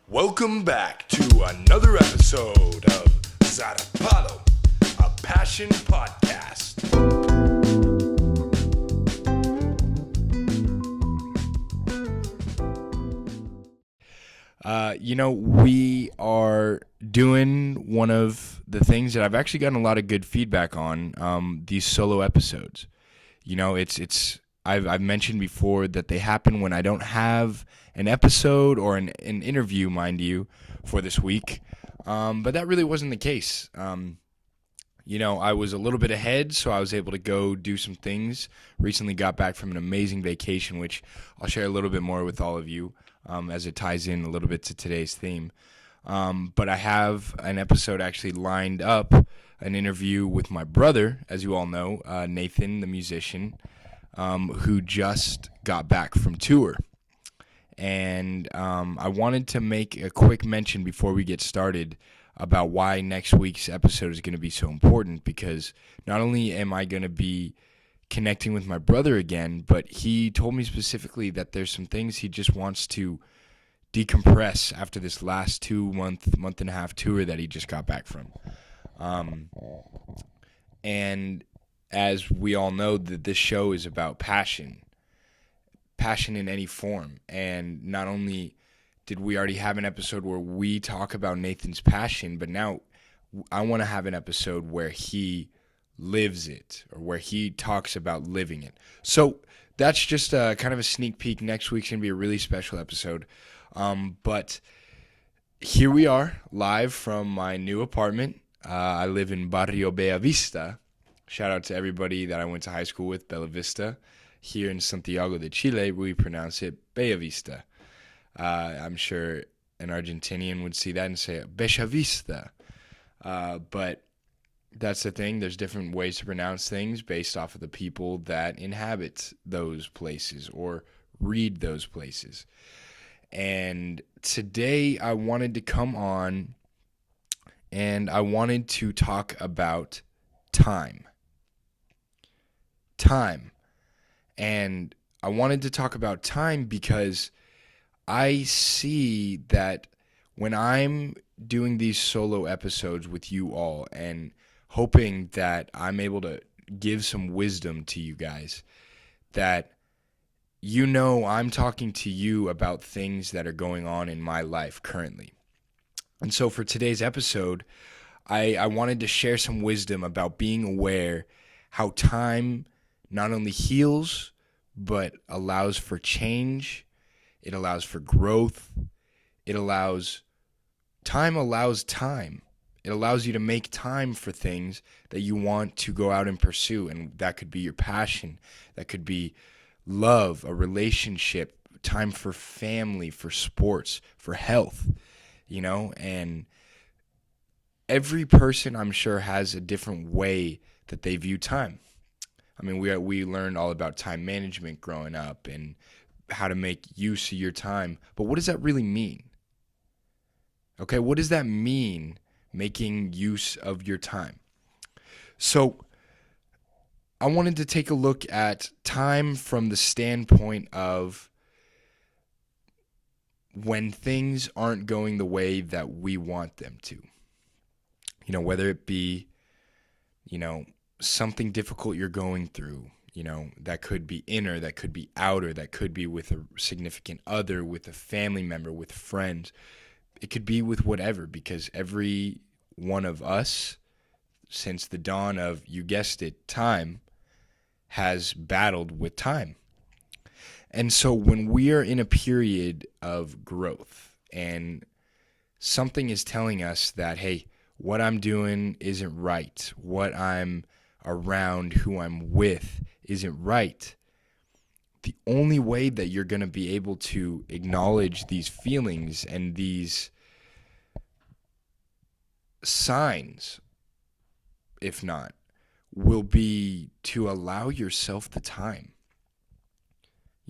Welcome back to another episode of Zarpado, a passion podcast. We are doing one of the things that I've actually gotten a lot of good feedback on, these solo episodes. I've mentioned before that they happen when I don't have an episode or an interview, mind you, for this week. But that really wasn't the case. I was a little bit ahead, so I was able to go do some things. Recently got back from an amazing vacation, which I'll share a little bit more with all of you as it ties in a little bit to today's theme. But I have an episode actually lined up, an interview with my brother, as you all know, Nathan, the musician, who just got back from tour. And I wanted to make a quick mention before we get started about why next week's episode is going to be so important, because not only am I going to be connecting with my brother again, but he told me specifically that there's some things he just wants to decompress after this last 2-month and a half tour that he just got back from. And as we all know, that this show is about passion in any form. And not only did we already have an episode where we talk about Nathan's passion, but now I want to have an episode where he lives it, or where he talks about living it. So that's just kind of a sneak peek. Next week's going to be a really special episode. But here we are, live from my new apartment. I live in Barrio Bella Vista. Shout out to everybody that I went to high school with, Bella Vista. Here in Santiago de Chile, we pronounce it Bella Vista. I'm sure an Argentinian would see that and say Bella Vista. But that's the thing. There's different ways to pronounce things based off of the people that inhabit those places or read those places. And today I wanted to come on and I wanted to talk about time. And I wanted to talk about time because I see that when I'm doing these solo episodes with you all and hoping that I'm able to give some wisdom to you guys, that I'm talking to you about things that are going on in my life currently. And so for today's episode, I wanted to share some wisdom about being aware how time not only heals, but allows for change. It allows for growth. Time allows time. It allows you to make time for things that you want to go out and pursue. And that could be your passion. That could be love, a relationship, time for family, for sports, for health, and every person, I'm sure, has a different way that they view time. I mean, we learned all about time management growing up and how to make use of your time. But what does that really mean? Okay, what does that mean, making use of your time? So I wanted to take a look at time from the standpoint of when things aren't going the way that we want them to. Whether it be, something difficult you're going through, that could be inner, that could be outer, that could be with a significant other, with a family member, with friends. It could be with whatever, because every one of us, since the dawn of, you guessed it, time, has battled with time. And so when we are in a period of growth and something is telling us that, hey, what I'm doing isn't right, what I'm around, who I'm with isn't right, the only way that you're going to be able to acknowledge these feelings and these signs, if not, will be to allow yourself the time.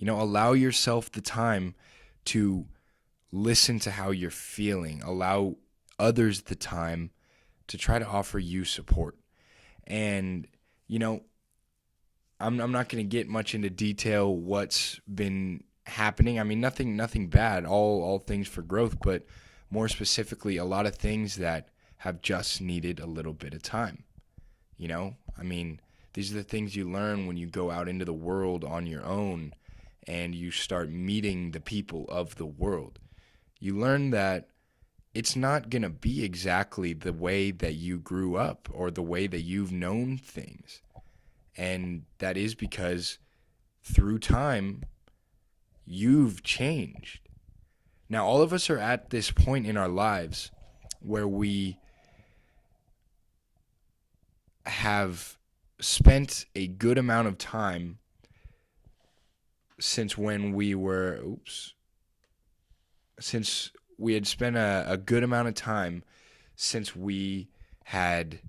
Allow yourself the time to listen to how you're feeling. Allow others the time to try to offer you support. And, I'm not going to get much into detail what's been happening. I mean, nothing bad, all things for growth, but more specifically, a lot of things that have just needed a little bit of time. You know, I mean, these are the things you learn when you go out into the world on your own and you start meeting the people of the world. You learn that it's not going to be exactly the way that you grew up or the way that you've known things. And that is because through time, you've changed. Now, all of us are at this point in our lives where we have spent a good amount of time since when we were, since we had spent a good amount of time since we had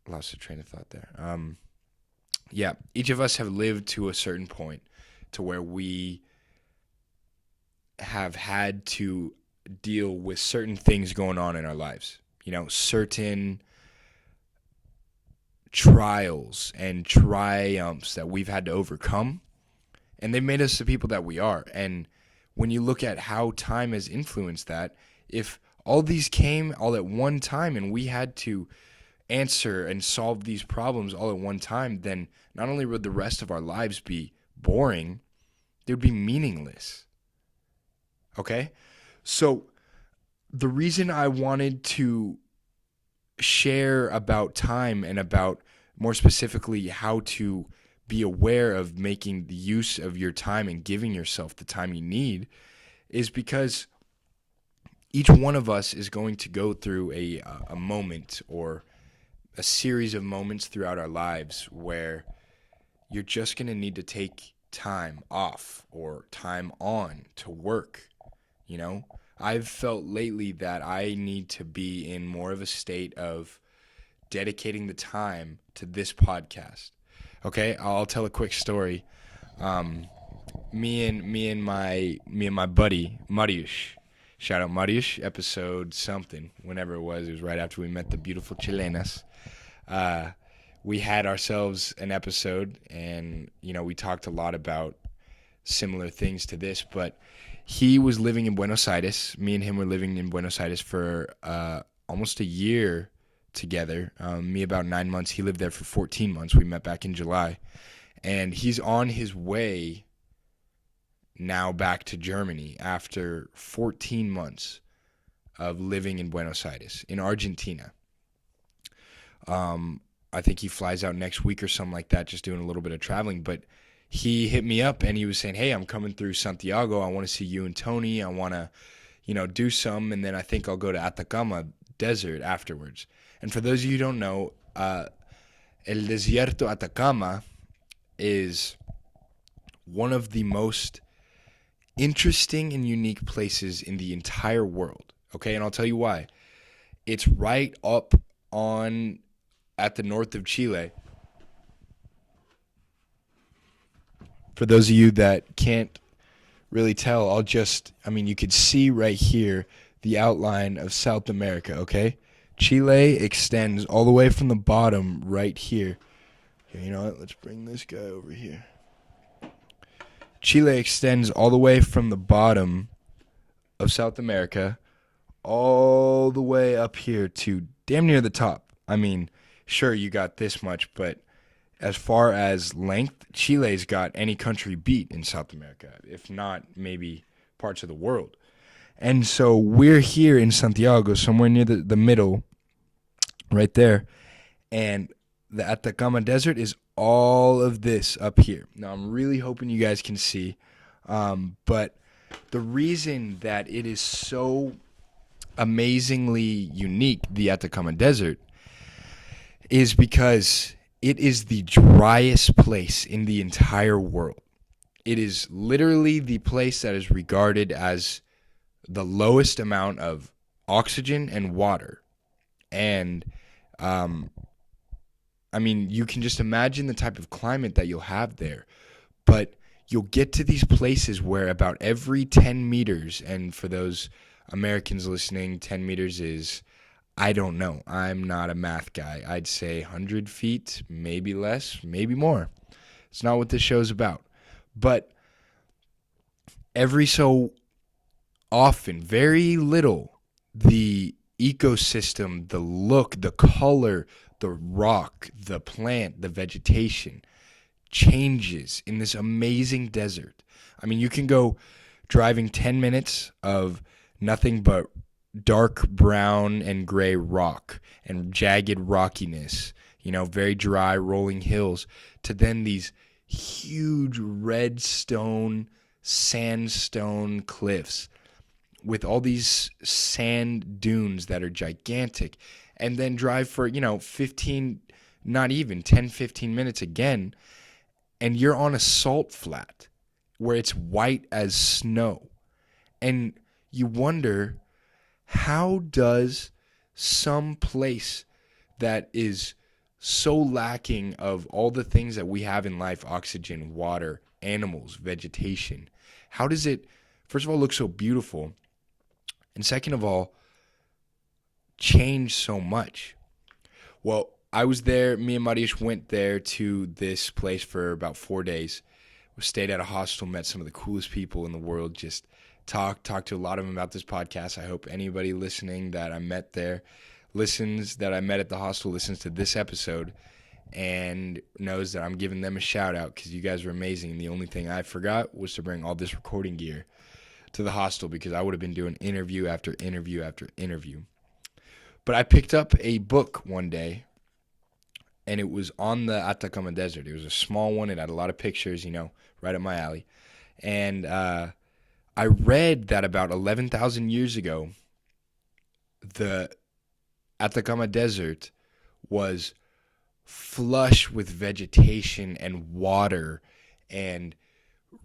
lost a train of thought there. Yeah, each of us have lived to a certain point to where we have had to deal with certain things going on in our lives. You know, certain trials and triumphs that we've had to overcome, and they've made us the people that we are. And when you look at how time has influenced that, if all these came all at one time and we had to answer and solve these problems all at one time, then not only would the rest of our lives be boring, they would be meaningless. Okay? So the reason I wanted to share about time and about more specifically how to be aware of making the use of your time and giving yourself the time you need is because each one of us is going to go through a moment or a series of moments throughout our lives where you're just going to need to take time off or time on to work. You know, I've felt lately that I need to be in more of a state of dedicating the time to this podcast. Okay, I'll tell a quick story. Me and my buddy Mariusz. Shout out Mariusz, episode something, whenever it was right after we met the beautiful Chilenas. We had ourselves an episode, and you know we talked a lot about similar things to this, but he was living in Buenos Aires. Me and him were living in Buenos Aires for almost a year together. Me about 9 months. He lived there for 14 months. We met back in July. And he's on his way now back to Germany after 14 months of living in Buenos Aires, in Argentina. I think he flies out next week or something like that, just doing a little bit of traveling. But he hit me up and he was saying, hey, I'm coming through Santiago. I want to see you and Tony. I want to, do some. And then I think I'll go to Atacama Desert afterwards. And for those of you who don't know, El Desierto Atacama is one of the most interesting and unique places in the entire world. Okay, and I'll tell you why. It's right up at the north of Chile. For those of you that can't really tell, you could see right here the outline of South America, okay? Chile extends all the way from the bottom right here. Okay, you know what? Let's bring this guy over here. Chile extends all the way from the bottom of South America all the way up here to damn near the top. I mean, sure, you got this much, but as far as length, Chile's got any country beat in South America, if not maybe parts of the world. And so we're here in Santiago, somewhere near the middle, right there. And the Atacama Desert is all of this up here. Now, I'm really hoping you guys can see. But the reason that it is so amazingly unique, the Atacama Desert, is because it is the driest place in the entire world. It is literally the place that is regarded as the lowest amount of oxygen and water. And, you can just imagine the type of climate that you'll have there. But you'll get to these places where about every 10 meters, and for those Americans listening, 10 meters is, I don't know. I'm not a math guy. I'd say 100 feet, maybe less, maybe more. It's not what this show's about. But every so often, very little, the ecosystem, the look, the color, the rock, the plant, the vegetation changes in this amazing desert. I mean, you can go driving 10 minutes of nothing but dark brown and gray rock and jagged rockiness, very dry rolling hills, to then these huge red stone, sandstone cliffs with all these sand dunes that are gigantic, and then drive for, 15, not even 10, 15 minutes again, and you're on a salt flat where it's white as snow. And you wonder, how does some place that is so lacking of all the things that we have in life, oxygen, water, animals, vegetation, how does it, first of all, look so beautiful? And second of all, change so much? Well, I was there, me and Marius went there to this place for about 4 days. We stayed at a hostel, met some of the coolest people in the world, just talked to a lot of them about this podcast. I hope anybody listening that I met there that I met at the hostel listens to this episode and knows that I'm giving them a shout out, because you guys were amazing. And the only thing I forgot was to bring all this recording gear to the hostel, because I would have been doing interview after interview after interview. But I picked up a book one day, and it was on the Atacama Desert. It was a small one. It had a lot of pictures, right up my alley. And I read that about 11,000 years ago, the Atacama Desert was flush with vegetation and water and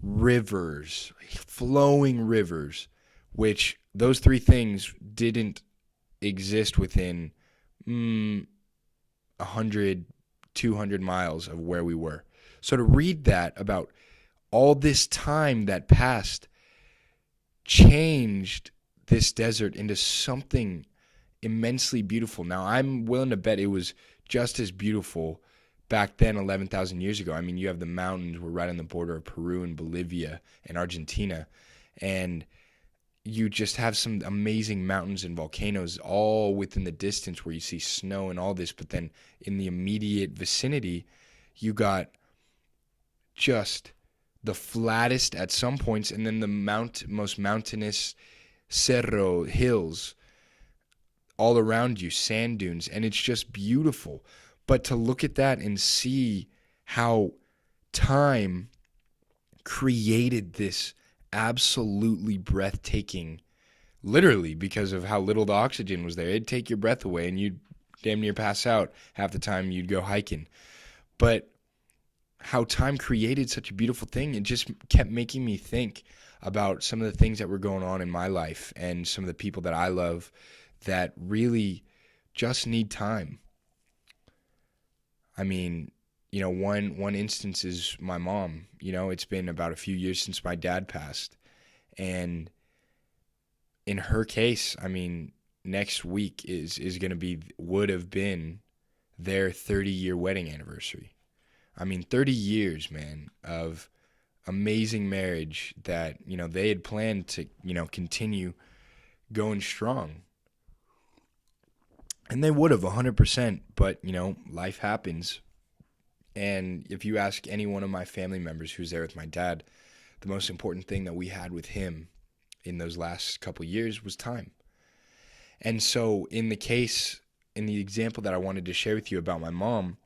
rivers, flowing rivers, which those three things didn't exist within 100, 200 miles of where we were. So to read that about all this time that passed changed this desert into something immensely beautiful. Now, I'm willing to bet it was just as beautiful back then, 11,000 years ago. I mean, you have the mountains. We're right on the border of Peru and Bolivia and Argentina. And you just have some amazing mountains and volcanoes all within the distance where you see snow and all this. But then in the immediate vicinity, you got just the flattest at some points, and then the most mountainous cerro hills all around you, sand dunes, and it's just beautiful. But to look at that and see how time created this absolutely breathtaking, literally because of how little the oxygen was there, it'd take your breath away and you'd damn near pass out half the time you'd go hiking. But how time created such a beautiful thing, it just kept making me think about some of the things that were going on in my life and some of the people that I love that really just need time. I mean, one instance is my mom. It's been about a few years since my dad passed. And in her case, I mean, next week would have been their 30-year wedding anniversary. I mean, 30 years, man, of amazing marriage that, they had planned to, continue going strong. And they would have 100%, but, life happens. And if you ask any one of my family members who's there with my dad, the most important thing that we had with him in those last couple years was time. And so in the example that I wanted to share with you about my mom,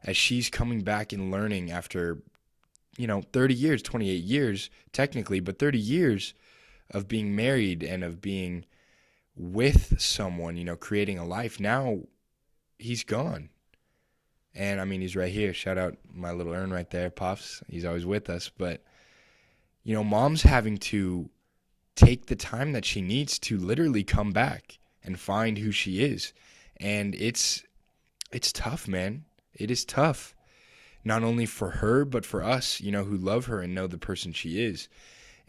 as she's coming back and learning after, 30 years, 28 years technically, but 30 years of being married and of being with someone, creating a life. Now he's gone. And I mean, he's right here. Shout out my little urn right there, Puffs. He's always with us. But, mom's having to take the time that she needs to literally come back and find who she is. And it's tough, man. It is tough. Not only for her, but for us, who love her and know the person she is.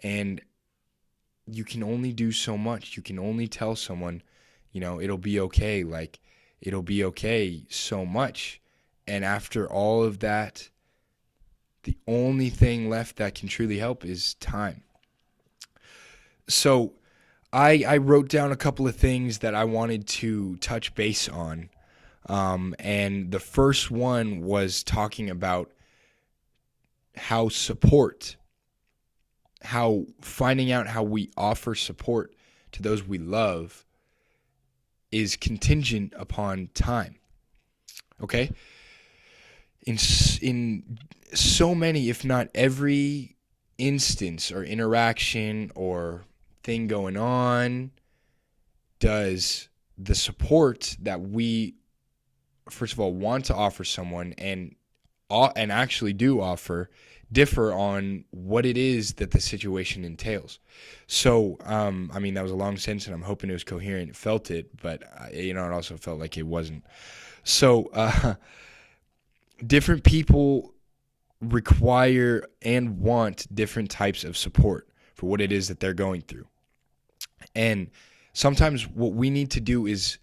And you can only do so much. You can only tell someone, it'll be okay. Like, it'll be okay so much. And after all of that the only thing left that can truly help is time. So I wrote down a couple of things that I wanted to touch base on. And the first one was talking about how finding out how we offer support to those we love is contingent upon time. Okay? In so many, if not every instance or interaction or thing going on, does the support that we, first of all, want to offer someone and actually do offer differ on what it is that the situation entails. So, that was a long sentence, and I'm hoping it was coherent. It felt it, but it also felt like it wasn't. So, different people require and want different types of support for what it is that they're going through. And sometimes what we need to do is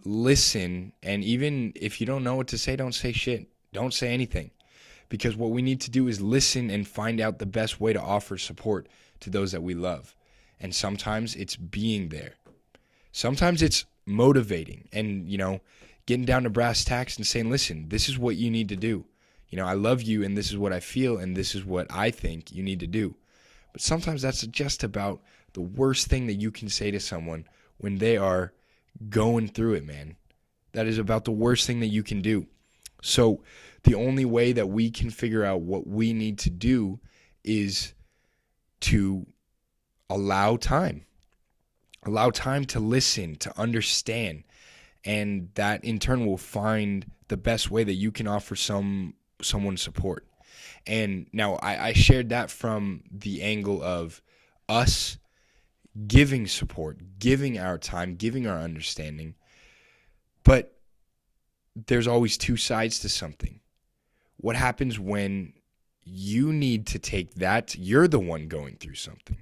listen, and even if you don't know what to say, don't say shit. Don't say anything. Because what we need to do is listen and find out the best way to offer support to those that we love. And sometimes it's being there. Sometimes it's motivating and, getting down to brass tacks and saying, listen, this is what you need to do. I love you, and this is what I feel, and this is what I think you need to do. But sometimes that's just about the worst thing that you can say to someone when they are going through it, man. That is about the worst thing that you can do. So the only way that we can figure out what we need to do is to allow time to listen, to understand, and that in turn will find the best way that you can offer someone support. And now I shared that from the angle of us giving support, giving our time, giving our understanding. But there's always two sides to something. What happens when you need to take that? You're the one going through something.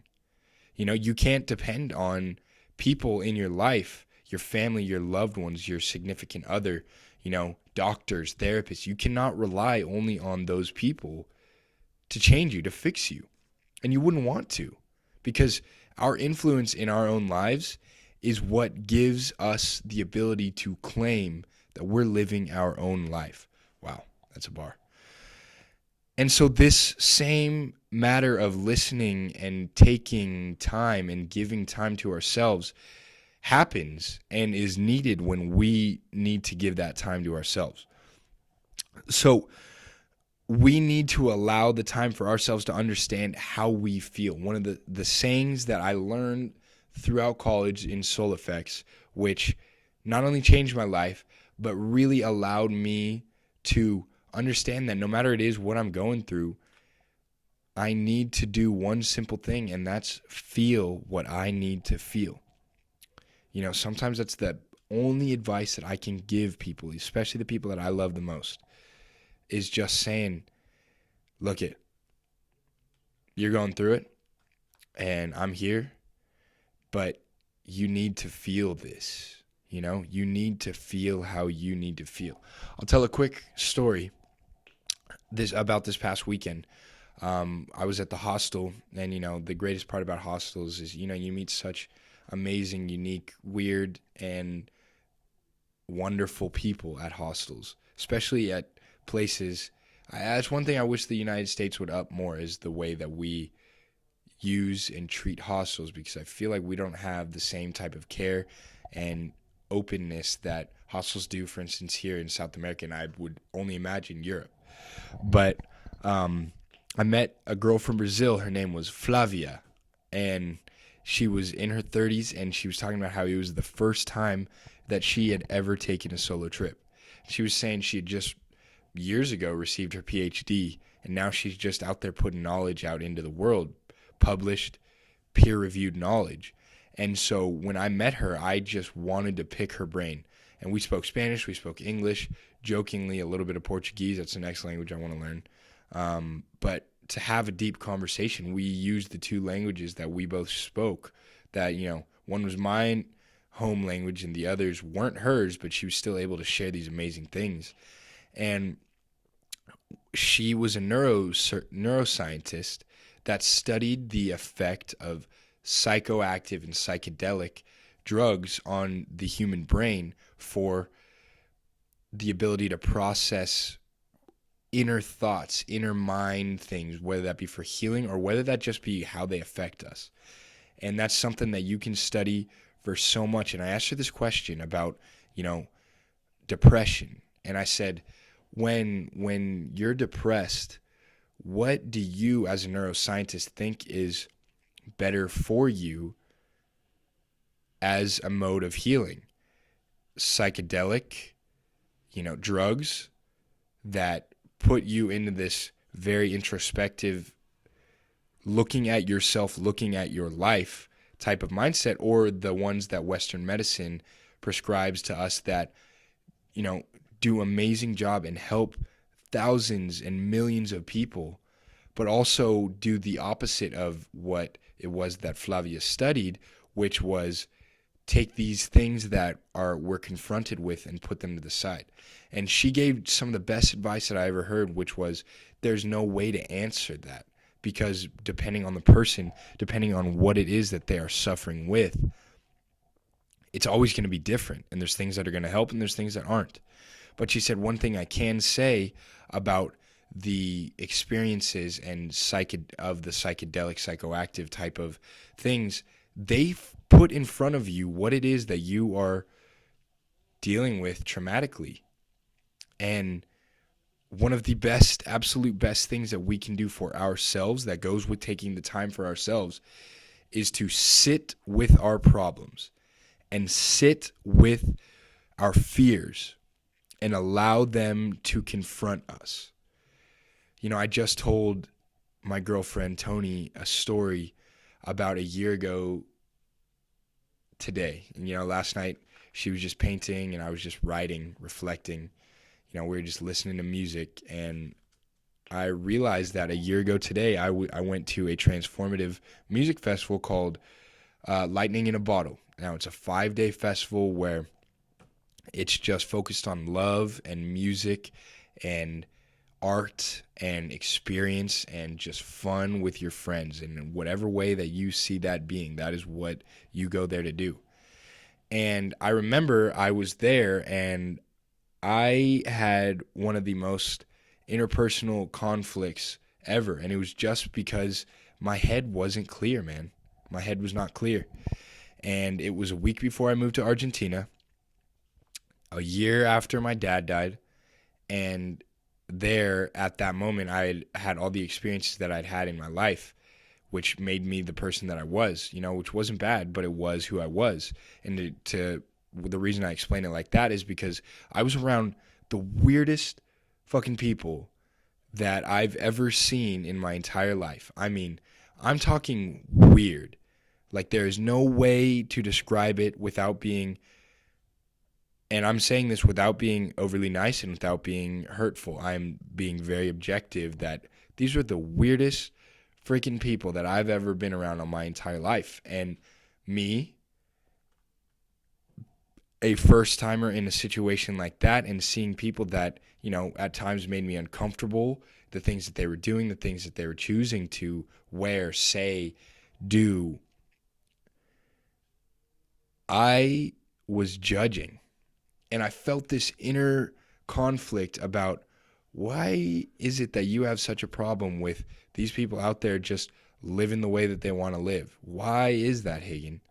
You can't depend on people in your life, your family, your loved ones, your significant other, doctors, therapists. You cannot rely only on those people to change you, to fix you. And you wouldn't want to, because our influence in our own lives is what gives us the ability to claim that we're living our own life. Wow, that's a bar. And so this same matter of listening and taking time and giving time to ourselves happens and is needed when we need to give that time to ourselves. So we need to allow the time for ourselves to understand how we feel. One of the sayings that I learned throughout college in Soul Effects, which not only changed my life, but really allowed me to understand that no matter it is what I'm going through, I need to do one simple thing, and that's feel what I need to feel. Sometimes that's the only advice that I can give people, especially the people that I love the most, is just saying, look you're going through it, and I'm here, but you need to feel this. You need to feel how you need to feel. I'll tell a quick story about this past weekend. I was at the hostel, and the greatest part about hostels is you meet such amazing, unique, weird, and wonderful people at hostels, especially at places. That's one thing I wish the United States would up more, is the way that we use and treat hostels, because I feel like we don't have the same type of care and openness that hostels do, for instance, here in South America, and I would only imagine Europe. But I met a girl from Brazil. Her name was Flavia, and she was in her 30s, and she was talking about how it was the first time that she had ever taken a solo trip. She was saying she had just years ago received her PhD, and now she's just out there putting knowledge out into the world, published, peer-reviewed knowledge. And so when I met her, I just wanted to pick her brain. And we spoke Spanish, we spoke English, jokingly a little bit of Portuguese. That's the next language I want to learn. But to have a deep conversation, we used the two languages that we both spoke. That, one was mine, home language, and the others weren't hers, but she was still able to share these amazing things. And she was a neuroscientist that studied the effect of psychoactive and psychedelic drugs on the human brain for the ability to process inner thoughts, inner mind things, whether that be for healing or whether that just be how they affect us. And that's something that you can study for so much. And I asked her this question about, depression. And I said, when you're depressed, what do you as a neuroscientist think is better for you as a mode of healing? Psychedelic, drugs that put you into this very introspective, looking at yourself, looking at your life type of mindset, or the ones that Western medicine prescribes to us that, do amazing job and help thousands and millions of people, but also do the opposite of what it was that Flavia studied, which was take these things that we're confronted with and put them to the side. And she gave some of the best advice that I ever heard, which was there's no way to answer that, because depending on the person, depending on what it is that they are suffering with, it's always going to be different. And there's things that are going to help and there's things that aren't. But she said one thing I can say about the experiences and of the psychedelic, psychoactive type of things, they put in front of you what it is that you are dealing with traumatically. And one of the best, absolute best things that we can do for ourselves, that goes with taking the time for ourselves, is to sit with our problems and sit with our fears and allow them to confront us. I just told my girlfriend, Tony, a story about a year ago today. And, last night she was just painting and I was just writing, reflecting. We were just listening to music. And I realized that a year ago today, I went to a transformative music festival called Lightning in a Bottle. Now, it's a 5-day festival where it's just focused on love and music and art and experience and just fun with your friends. And in whatever way that you see that being, that is what you go there to do. And I remember I was there and I had one of the most interpersonal conflicts ever. And it was just because my head wasn't clear, man. My head was not clear. And it was a week before I moved to Argentina, a year after my dad died. And there, at that moment, I had all the experiences that I'd had in my life, which made me the person that I was, which wasn't bad, but it was who I was. And the reason I explain it like that is because I was around the weirdest fucking people that I've ever seen in my entire life. I mean, I'm talking weird. Like, there is no way to describe it without being, and I'm saying this without being overly nice and without being hurtful. I'm being very objective that these are the weirdest freaking people that I've ever been around on my entire life. And me, a first timer in a situation like that, and seeing people that, at times made me uncomfortable, the things that they were doing, the things that they were choosing to wear, say, do, I was judging. And I felt this inner conflict about, why is it that you have such a problem with these people out there just living the way that they want to live? Why is that, Hagen?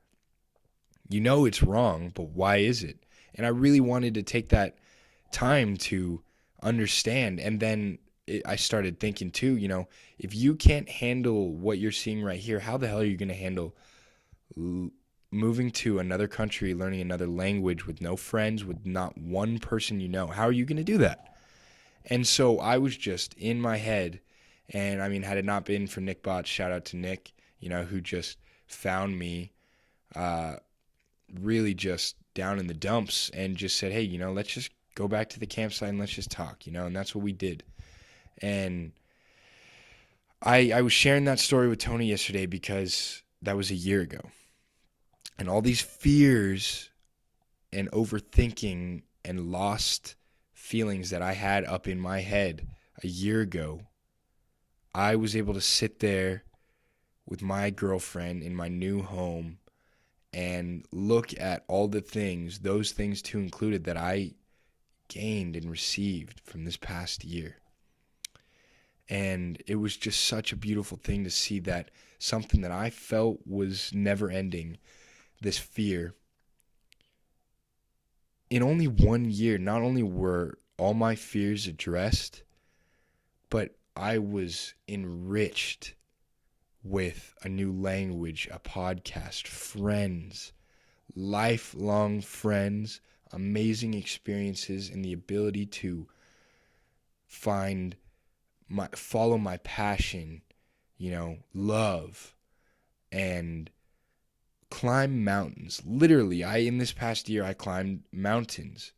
It's wrong, but why is it? And I really wanted to take that time to understand. And then I started thinking too, if you can't handle what you're seeing right here, how the hell are you going to handle moving to another country, learning another language with no friends, with not one person How are you going to do that? And so I was just in my head. And I mean, had it not been for Nick Botts, shout out to Nick, who just found me really just down in the dumps and just said, hey, let's just go back to the campsite and let's just talk, and that's what we did. And I was sharing that story with Tony yesterday because that was a year ago. And all these fears and overthinking and lost feelings that I had up in my head a year ago, I was able to sit there with my girlfriend in my new home and look at all the things, those things too included, that I gained and received from this past year. And it was just such a beautiful thing to see that something that I felt was never ending, this fear, in only 1 year, not only were all my fears addressed, but I was enriched with a new language, a podcast, friends, lifelong friends, amazing experiences, and the ability to follow my passion, love, and climb mountains. Literally, in this past year, I climbed mountains.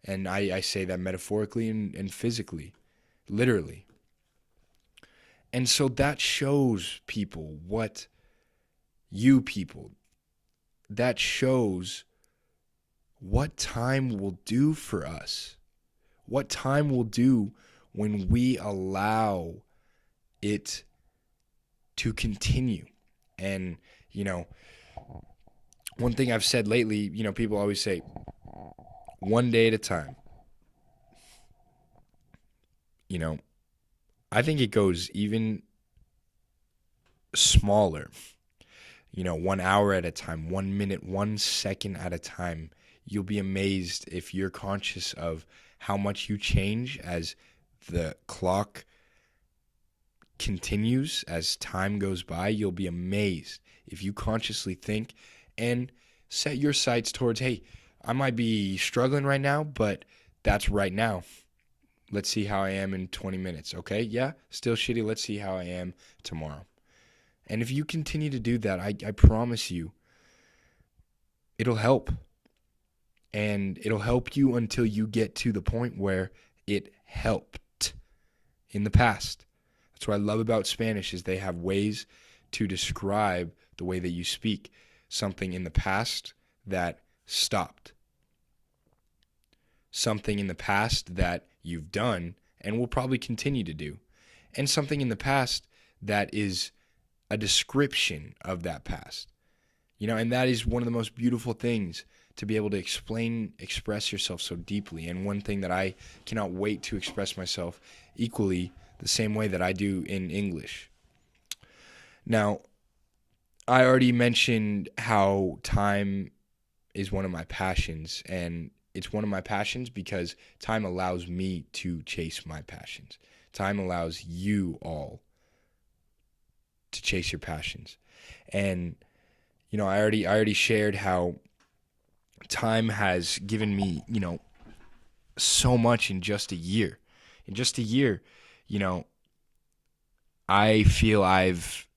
And I say that metaphorically and physically, literally. And so that shows people that shows what time will do for us, what time will do when we allow it to continue. And, one thing I've said lately, people always say, one day at a time. I think it goes even smaller. 1 hour at a time, 1 minute, 1 second at a time. You'll be amazed if you're conscious of how much you change as the clock continues, as time goes by. You'll be amazed if you consciously think and set your sights towards, hey, I might be struggling right now, but that's right now. Let's see how I am in 20 minutes, okay? Yeah, still shitty. Let's see how I am tomorrow. And if you continue to do that, I promise you, it'll help. And it'll help you until you get to the point where it helped in the past. That's what I love about Spanish, is they have ways to describe the way that you speak something in the past that stopped. Something in the past that you've done and will probably continue to do. And something in the past that is a description of that past. And that is one of the most beautiful things, to be able to express yourself so deeply. And one thing that I cannot wait to express myself equally the same way that I do in English. Now, I already mentioned how time is one of my passions, and it's one of my passions because time allows me to chase my passions. Time allows you all to chase your passions. And, I already shared how time has given me, so much in just a year. In just a year, I feel I've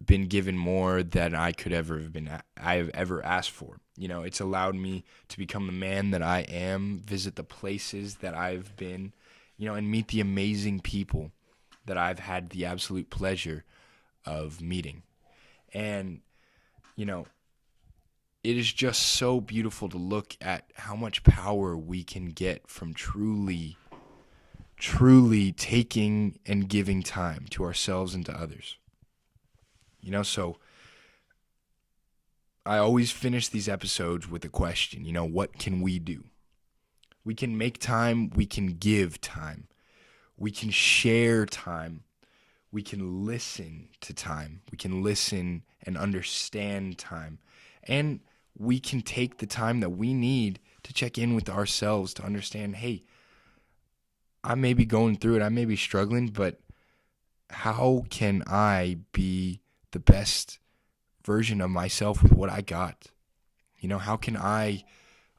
been given more than I've ever asked for. It's allowed me to become the man that I am, visit the places that I've been, and meet the amazing people that I've had the absolute pleasure of meeting. And, it is just so beautiful to look at how much power we can get from truly taking and giving time to ourselves and to others. So I always finish these episodes with a question, what can we do? We can make time, we can give time, we can share time, we can listen to time, we can listen and understand time, and we can take the time that we need to check in with ourselves to understand, hey, I may be going through it, I may be struggling, but how can I be the best version of myself with what I got? How can I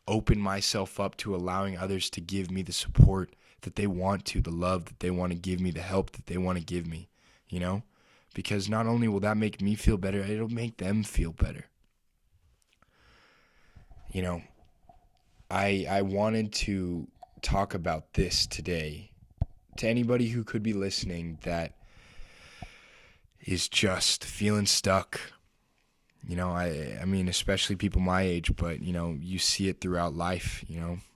open myself up to allowing others to give me the support that they want to, the love that they want to give me, the help that they want to give me, Because not only will that make me feel better, it'll make them feel better. I wanted to talk about this today to anybody who could be listening that is just feeling stuck. I mean, especially people my age, but, you see it throughout life,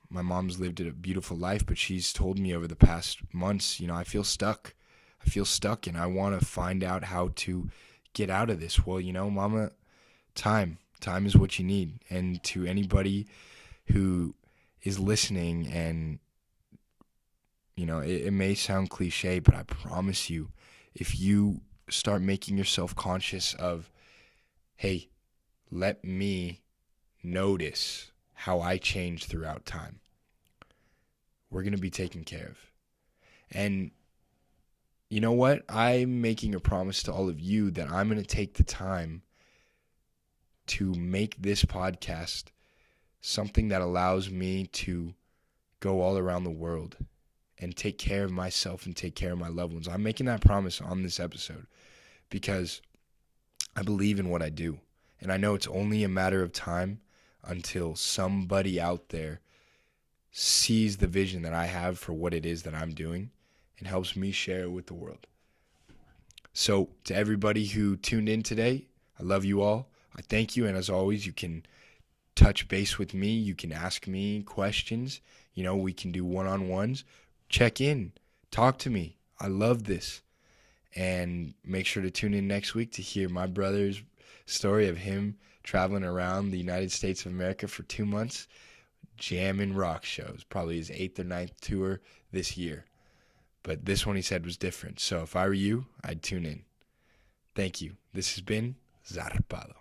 My mom's lived a beautiful life, but she's told me over the past months, I feel stuck. I feel stuck, and I want to find out how to get out of this. Well, Mama, time is what you need. And to anybody who is listening, and it may sound cliche, but I promise you, if you start making yourself conscious of, hey, let me notice how I change throughout time, we're going to be taken care of. And you know what? I'm making a promise to all of you that I'm going to take the time to make this podcast something that allows me to go all around the world and take care of myself and take care of my loved ones. I'm making that promise on this episode because I believe in what I do. And I know it's only a matter of time until somebody out there sees the vision that I have for what it is that I'm doing and helps me share it with the world. So to everybody who tuned in today, I love you all. I thank you. And as always, you can touch base with me. You can ask me questions. We can do one-on-ones. Check in. Talk to me. I love this. And make sure to tune in next week to hear my brother's story of him traveling around the United States of America for 2 months, jamming rock shows. Probably his 8th or 9th tour this year. But this one he said was different. So if I were you, I'd tune in. Thank you. This has been Zarpado.